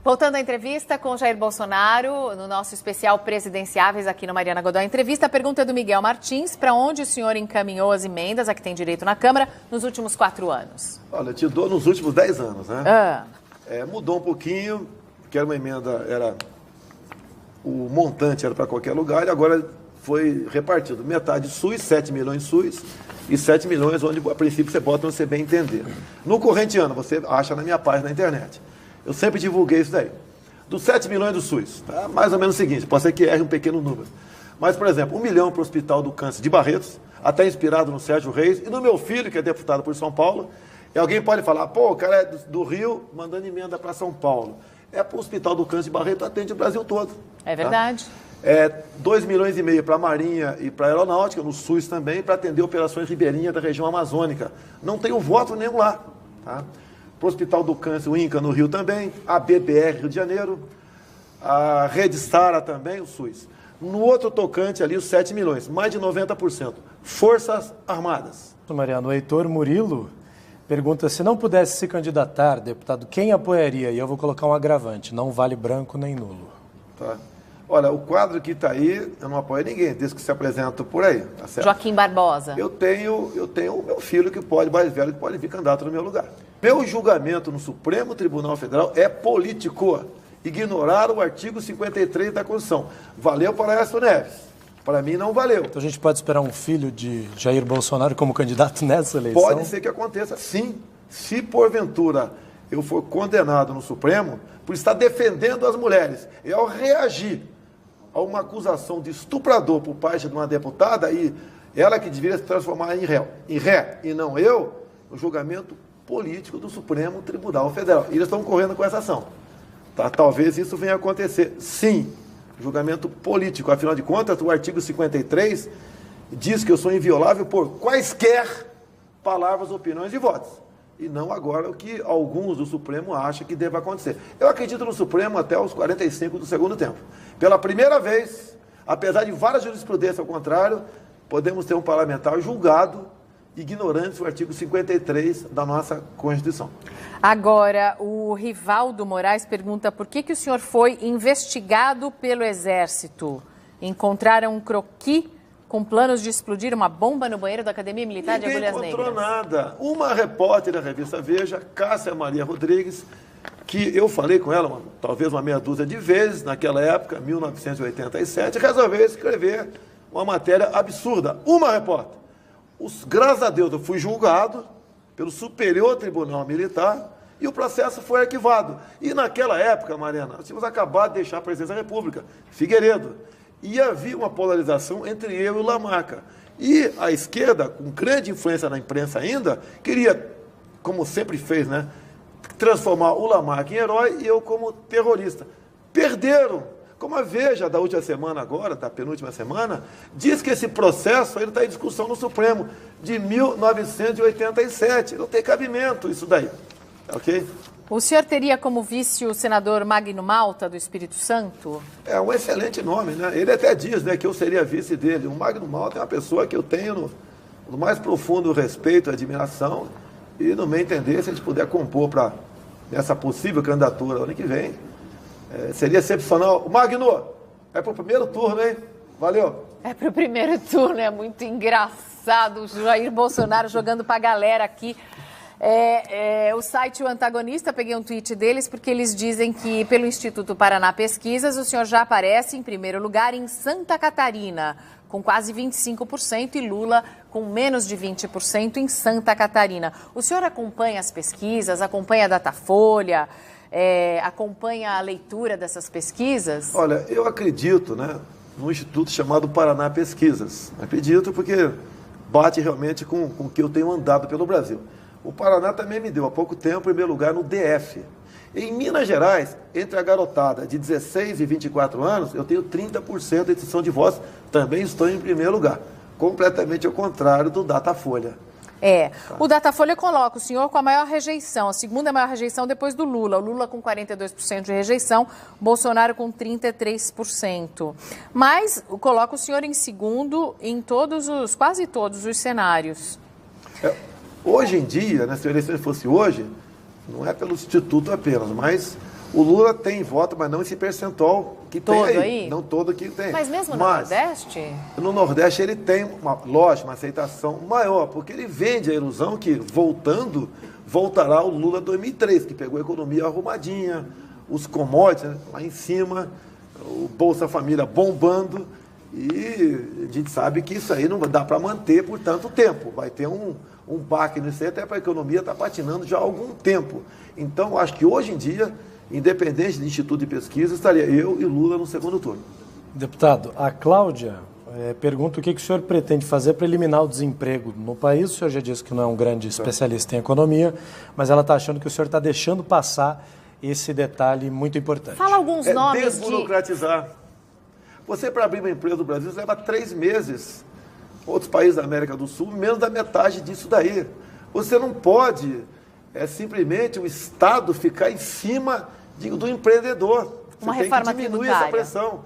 Voltando à entrevista com Jair Bolsonaro, no nosso especial Presidenciáveis aqui no Mariana Godoy Entrevista, a pergunta é do Miguel Martins: para onde o senhor encaminhou as emendas a que tem direito na Câmara nos últimos 4 anos? Olha, eu te dou nos últimos 10 anos, né? Mudou um pouquinho, porque era uma emenda, o montante era para qualquer lugar, e agora foi repartido. Metade SUS, 7 milhões SUS, e 7 milhões onde, a princípio, você bota onde você bem entender. No corrente ano, você acha na minha página na internet. Eu sempre divulguei isso daí. Dos 7 milhões do SUS, tá? Mais ou menos o seguinte, pode ser que erre um pequeno número. Mas, por exemplo, 1 milhão para o Hospital do Câncer de Barretos, até inspirado no Sérgio Reis, e no meu filho, que é deputado por São Paulo. E alguém pode falar, pô, o cara é do Rio, mandando emenda para São Paulo. É para o Hospital do Câncer de Barretos, atende o Brasil todo. É verdade. Tá? 2,5 milhões para a Marinha e para a Aeronáutica, no SUS também, para atender operações ribeirinhas da região amazônica. Não tem voto nenhum lá. Tá? Para o Hospital do Câncer, o INCA no Rio também, a BBR Rio de Janeiro, a Rede Sara também, o SUS. No outro tocante ali, os 7 milhões, mais de 90%. Forças Armadas. Mariano, o Heitor Murilo pergunta: se não pudesse se candidatar, deputado, quem apoiaria? E eu vou colocar um agravante: não vale branco nem nulo. Tá. Olha, o quadro que está aí, eu não apoio ninguém, desde que se apresenta por aí. Tá certo? Joaquim Barbosa. Eu tenho o meu filho mais velho, que pode vir candidato no meu lugar. Meu julgamento no Supremo Tribunal Federal é político. Ignorar o artigo 53 da Constituição. Valeu para Aécio Neves. Para mim não valeu. Então a gente pode esperar um filho de Jair Bolsonaro como candidato nessa eleição? Pode ser que aconteça, sim. Se porventura eu for condenado no Supremo por estar defendendo as mulheres, e ao reagir a uma acusação de estuprador por parte de uma deputada, e ela que deveria se transformar em ré, e não eu, o julgamento político do Supremo Tribunal Federal. E eles estão correndo com essa ação. Tá? Talvez isso venha a acontecer. Sim, julgamento político. Afinal de contas, o artigo 53 diz que eu sou inviolável por quaisquer palavras, opiniões e votos. E não agora o que alguns do Supremo acham que deve acontecer. Eu acredito no Supremo até os 45 do segundo tempo. Pela primeira vez, Apesar de várias jurisprudências ao contrário, podemos ter um parlamentar julgado ignorante do artigo 53 da nossa Constituição. Agora, o Rivaldo Moraes pergunta por que o senhor foi investigado pelo Exército. Encontraram um croquis com planos de explodir uma bomba no banheiro da Academia Militar de Agulhas Negras. Ninguém encontrou nada. Uma repórter da revista Veja, Cássia Maria Rodrigues, que eu falei com ela talvez uma meia dúzia de vezes, naquela época, 1987, resolveu escrever uma matéria absurda. Uma repórter. Graças a Deus eu fui julgado pelo Superior Tribunal Militar e o processo foi arquivado. E naquela época, Mariana, nós tínhamos acabado de deixar a presidência da República, Figueiredo, e havia uma polarização entre eu e o Lamarca. E a esquerda, com grande influência na imprensa ainda, queria, como sempre fez, né, transformar o Lamarca em herói e eu como terrorista. Perderam. Como a Veja, da última semana agora, da penúltima semana, diz que esse processo ainda está em discussão no Supremo, de 1987. Não tem cabimento isso daí. Ok? O senhor teria como vice o senador Magno Malta, do Espírito Santo? É um excelente nome, né? Ele até diz, né, que eu seria vice dele. O Magno Malta é uma pessoa que eu tenho no mais profundo respeito e admiração. E, no meu entender, se a gente puder compor para essa possível candidatura ano que vem, seria excepcional. Magno, é para o primeiro turno, hein? Valeu. É para o primeiro turno, é muito engraçado o Jair Bolsonaro jogando para a galera aqui. O site O Antagonista, peguei um tweet deles, porque eles dizem que pelo Instituto Paraná Pesquisas, o senhor já aparece em primeiro lugar em Santa Catarina, com quase 25%, e Lula com menos de 20% em Santa Catarina. O senhor acompanha as pesquisas, acompanha a Datafolha, acompanha a leitura dessas pesquisas? Olha, eu acredito, né, num instituto chamado Paraná Pesquisas. Acredito porque bate realmente com o que eu tenho andado pelo Brasil. O Paraná também me deu há pouco tempo em primeiro lugar no DF. Em Minas Gerais, entre a garotada de 16 e 24 anos, eu tenho 30% de intenção de voz, também estou em primeiro lugar. Completamente ao contrário do Datafolha. O Datafolha coloca o senhor com a maior rejeição, a segunda maior rejeição depois do Lula. O Lula com 42% de rejeição, Bolsonaro com 33%. Mas coloca o senhor em segundo em quase todos os cenários. Hoje em dia, né, se a eleição fosse hoje, não é pelo Instituto apenas, mas o Lula tem voto, mas não esse percentual que todo tem aí. Não todo que tem. Mas mesmo no Nordeste? No Nordeste ele tem, uma aceitação maior, porque ele vende a ilusão que, voltará o Lula 2003, que pegou a economia arrumadinha, os commodities, né, lá em cima, o Bolsa Família bombando, e a gente sabe que isso aí não dá para manter por tanto tempo. Vai ter um baque nisso aí, até para a economia estar patinando já há algum tempo. Então, acho que hoje em dia, independente do Instituto de Pesquisa, estaria eu e Lula no segundo turno. Deputado, a Cláudia pergunta o que o senhor pretende fazer para eliminar o desemprego no país. O senhor já disse que não é um grande especialista em economia, mas ela está achando que o senhor está deixando passar esse detalhe muito importante. Fala alguns nomes desburocratizar. Você, para abrir uma empresa no Brasil, leva 3 meses. Outros países da América do Sul, menos da metade disso daí. Você não pode, simplesmente o Estado ficar em cima do empreendedor. Uma Você reforma tem que diminuir tributária. essa pressão.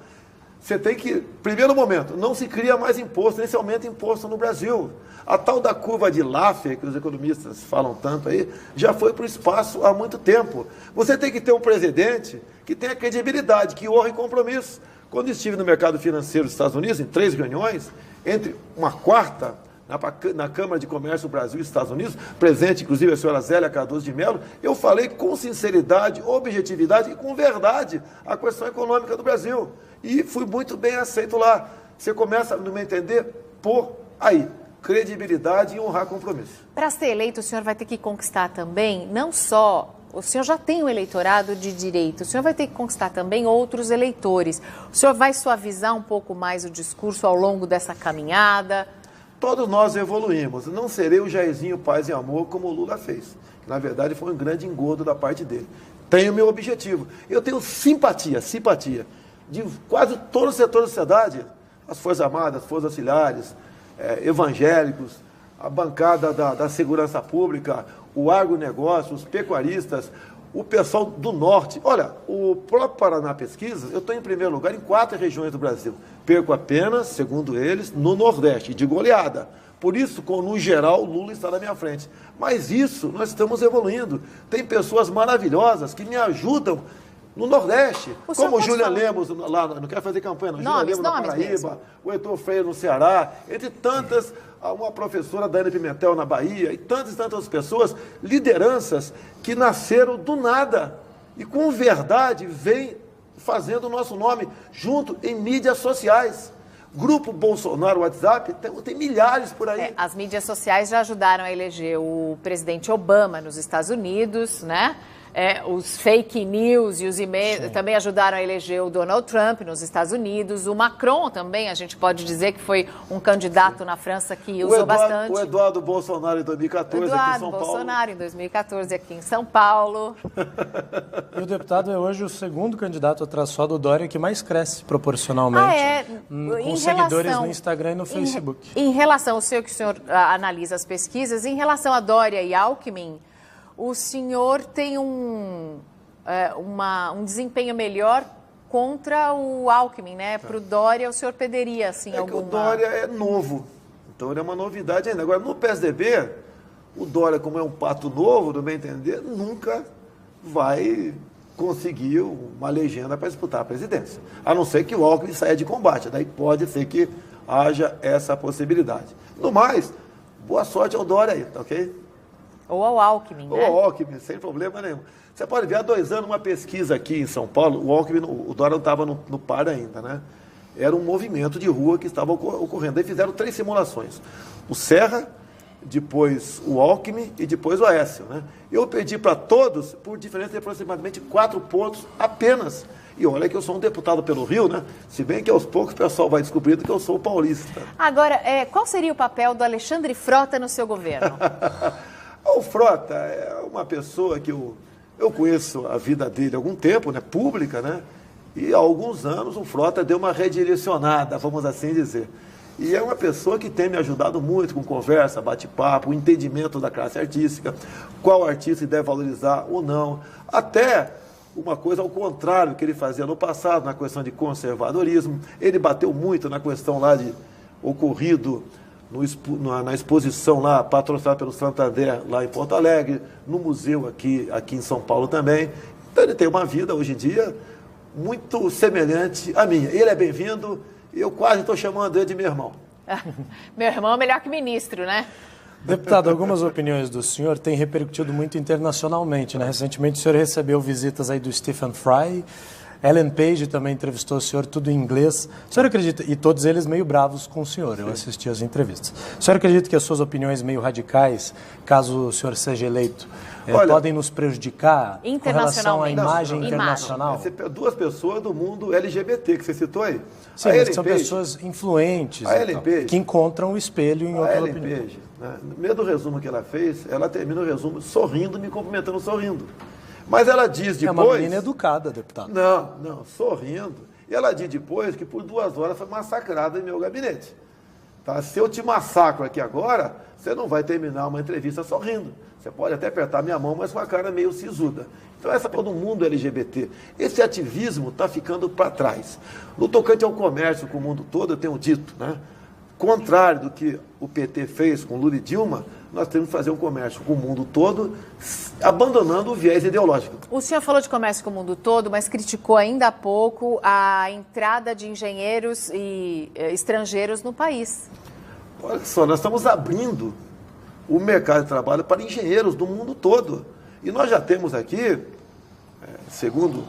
Você tem que, primeiro momento, não se cria mais imposto, nem se aumenta imposto no Brasil. A tal da curva de Laffer, que os economistas falam tanto aí, já foi para o espaço há muito tempo. Você tem que ter um presidente que tenha credibilidade, que honre compromisso. Quando estive no mercado financeiro dos Estados Unidos, em 3 reuniões, entre uma quarta na Câmara de Comércio do Brasil e Estados Unidos, presente inclusive a senhora Zélia Cardoso de Mello, eu falei com sinceridade, objetividade e com verdade a questão econômica do Brasil. E fui muito bem aceito lá. Você começa, no meu entender, por aí. Credibilidade e honrar compromisso. Para ser eleito, o senhor vai ter que conquistar também, não só... O senhor já tem um eleitorado de direita, o senhor vai ter que conquistar também outros eleitores. O senhor vai suavizar um pouco mais o discurso ao longo dessa caminhada? Todos nós evoluímos. Não serei o Jairzinho Paz e Amor como o Lula fez. Na verdade, foi um grande engodo da parte dele. Tenho meu objetivo. Eu tenho simpatia de quase todo o setor da sociedade, as Forças Armadas, as Forças Auxiliares, evangélicos, a bancada da segurança pública, o agronegócio, os pecuaristas, o pessoal do norte. Olha, o próprio Paraná Pesquisa, eu estou em primeiro lugar em 4 regiões do Brasil. Perco apenas, segundo eles, no Nordeste, de goleada. Por isso, no geral, o Lula está na minha frente. Mas isso, nós estamos evoluindo. Tem pessoas maravilhosas que me ajudam no Nordeste, como o Julian Lemos, lá, não quero fazer campanha, não. Julian Lemos na Paraíba, mesmo. O Heitor Freire no Ceará, entre tantas, uma professora Daiane Pimentel na Bahia, e tantas outras pessoas, lideranças que nasceram do nada e com verdade vêm fazendo o nosso nome junto em mídias sociais. Grupo Bolsonaro, WhatsApp, tem milhares por aí. As mídias sociais já ajudaram a eleger o presidente Obama nos Estados Unidos, né? Os fake news e os e-mails também ajudaram a eleger o Donald Trump nos Estados Unidos. O Macron também, a gente pode dizer que foi um candidato na França que usou bastante. O Eduardo Bolsonaro em 2014 aqui em São Paulo. Bolsonaro em 2014 aqui em São Paulo. E o deputado é hoje o segundo candidato atrás só do Dória que mais cresce proporcionalmente. Com seguidores no Instagram e no Facebook. Em relação ao que o senhor analisa as pesquisas, em relação a Dória e Alckmin, o senhor tem um desempenho melhor contra o Alckmin, né? Para o Dória, o senhor perderia, assim, alguma... O Dória é novo, então ele é uma novidade ainda. Agora, no PSDB, o Dória, como é um pato novo, no meu entender, nunca vai conseguir uma legenda para disputar a presidência. A não ser que o Alckmin saia de combate, daí pode ser que haja essa possibilidade. No mais, boa sorte ao Dória aí, tá ok? Ou ao Alckmin, né? Ou ao Alckmin, sem problema nenhum. Você pode ver, há 2 anos, uma pesquisa aqui em São Paulo, o Alckmin, o Dória não estava no par ainda, né? Era um movimento de rua que estava ocorrendo. Aí fizeram 3 simulações. O Serra, depois o Alckmin e depois o Aécio, né? Eu pedi para todos por diferença de aproximadamente 4 pontos apenas. E olha que eu sou um deputado pelo Rio, né? Se bem que aos poucos o pessoal vai descobrindo que eu sou paulista. Agora, qual seria o papel do Alexandre Frota no seu governo? O Frota é uma pessoa que eu conheço a vida dele há algum tempo, né, pública, né? E há alguns anos o Frota deu uma redirecionada, vamos assim dizer. E é uma pessoa que tem me ajudado muito com conversa, bate-papo, o entendimento da classe artística, qual artista deve valorizar ou não. Até uma coisa ao contrário que ele fazia no passado, na questão de conservadorismo. Ele bateu muito na questão lá de ocorrido na exposição lá, patrocinada pelo Santander, lá em Porto Alegre, no museu aqui em São Paulo também. Então ele tem uma vida, hoje em dia, muito semelhante à minha. Ele é bem-vindo, eu quase estou chamando ele de meu irmão. Meu irmão é melhor que ministro, né? Deputado, algumas opiniões do senhor têm repercutido muito internacionalmente, né? Recentemente o senhor recebeu visitas aí do Stephen Fry, Ellen Page também entrevistou o senhor, tudo em inglês. O senhor acredita, e todos eles meio bravos com o senhor, eu assisti as entrevistas. O senhor acredita que as suas opiniões meio radicais, caso o senhor seja eleito, podem nos prejudicar com relação à imagem internacional? Duas pessoas do mundo LGBT que você citou aí. Sim, mas são pessoas influentes que encontram o espelho em outra opinião. A Ellen Page, né, no meio do resumo que ela fez, ela termina o resumo sorrindo, me cumprimentando sorrindo. Mas ela diz depois... É uma menina educada, deputado. Não, sorrindo. E ela diz depois que por 2 horas foi massacrada em meu gabinete. Tá? Se eu te massacro aqui agora, você não vai terminar uma entrevista sorrindo. Você pode até apertar minha mão, mas com a cara meio sisuda. Então essa é do mundo LGBT. Esse ativismo está ficando para trás. No tocante ao comércio com o mundo todo, eu tenho dito, né? Contrário do que o PT fez com Lula e Dilma, nós temos que fazer um comércio com o mundo todo, abandonando o viés ideológico. O senhor falou de comércio com o mundo todo, mas criticou ainda há pouco a entrada de engenheiros e estrangeiros no país. Olha só, nós estamos abrindo o mercado de trabalho para engenheiros do mundo todo. E nós já temos aqui, segundo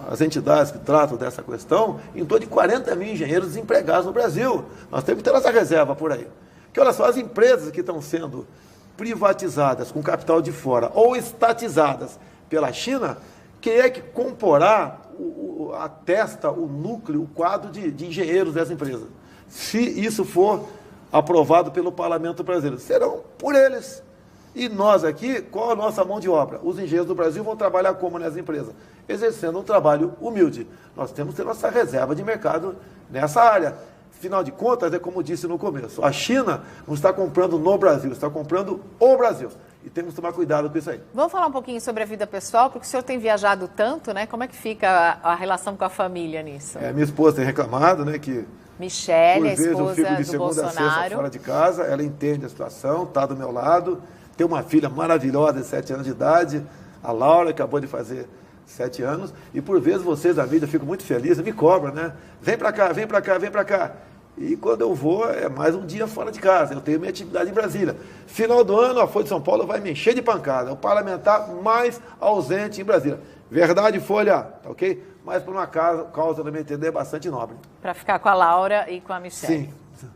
as entidades que tratam dessa questão, em torno de 40 mil engenheiros desempregados no Brasil. Nós temos que ter essa reserva por aí. Porque olha só, as empresas que estão sendo privatizadas com capital de fora ou estatizadas pela China, quem é que comporá a testa, o núcleo, o quadro de engenheiros dessa empresa? Se isso for aprovado pelo Parlamento brasileiro, serão por eles. E nós aqui, qual a nossa mão de obra? Os engenheiros do Brasil vão trabalhar como nessa empresa? Exercendo um trabalho humilde. Nós temos que ter nossa reserva de mercado nessa área. Afinal de contas, é como disse no começo, a China não está comprando no Brasil, está comprando o Brasil. e temos que tomar cuidado com isso aí. Vamos falar um pouquinho sobre a vida pessoal, porque o senhor tem viajado tanto, né? Como é que fica a relação com a família nisso? Minha esposa tem reclamado, né, que Michele, por a vezes eu esposa fico de do segunda a sexta Bolsonaro. fora de casa, ela entende a situação, está do meu lado, tem uma filha maravilhosa de 7 anos de idade, a Laura, que acabou de fazer 7 anos, e por vezes vocês da mídia ficam muito felizes, me cobram, né? Vem para cá, vem para cá, vem para cá. E quando eu vou, é mais um dia fora de casa. Eu tenho minha atividade em Brasília. Final do ano, a Folha de São Paulo vai me encher de pancada. É o parlamentar mais ausente em Brasília. Verdade, Folha, tá ok? Mas por uma causa, no meu entender, bastante nobre. Para ficar com a Laura e com a Michele. Sim.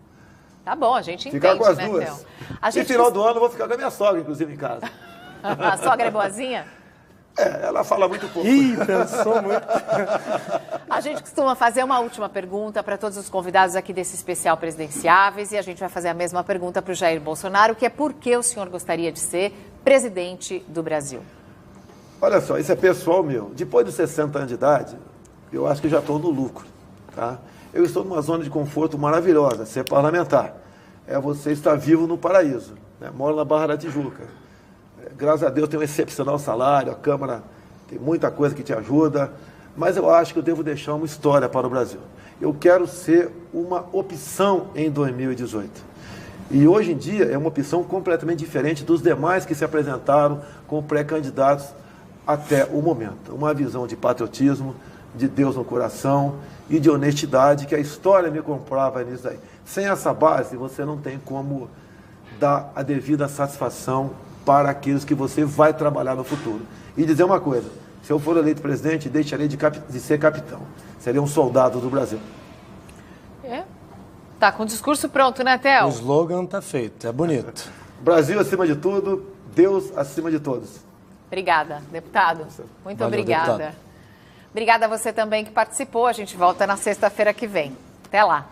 Tá bom, a gente entende, Ficar com as né, duas. Theo? A gente... E final do ano eu vou ficar com a minha sogra, inclusive, em casa. A sogra é boazinha? Ela fala muito pouco. Ih, pensou muito. A gente costuma fazer uma última pergunta para todos os convidados aqui desse especial Presidenciáveis e a gente vai fazer a mesma pergunta para o Jair Bolsonaro, que é por que o senhor gostaria de ser presidente do Brasil? Olha só, isso é pessoal meu. Depois dos 60 anos de idade, eu acho que já estou no lucro. Tá? Eu estou numa zona de conforto maravilhosa, ser parlamentar. É você estar vivo no paraíso. Né? Moro na Barra da Tijuca. Graças a Deus tem um excepcional salário, a Câmara tem muita coisa que te ajuda, mas eu acho que eu devo deixar uma história para o Brasil. Eu quero ser uma opção em 2018. E hoje em dia é uma opção completamente diferente dos demais que se apresentaram como pré-candidatos até o momento. Uma visão de patriotismo, de Deus no coração e de honestidade, que a história me comprova nisso aí. Sem essa base, você não tem como dar a devida satisfação para aqueles que você vai trabalhar no futuro. E dizer uma coisa, se eu for eleito presidente, deixarei de ser capitão. Seria um soldado do Brasil. Tá com o discurso pronto, né, Theo? O slogan tá feito, é bonito. Brasil acima de tudo, Deus acima de todos. Obrigada, deputado. Muito Valeu, obrigada. deputado. Obrigada a você também que participou. A gente volta na sexta-feira que vem. Até lá.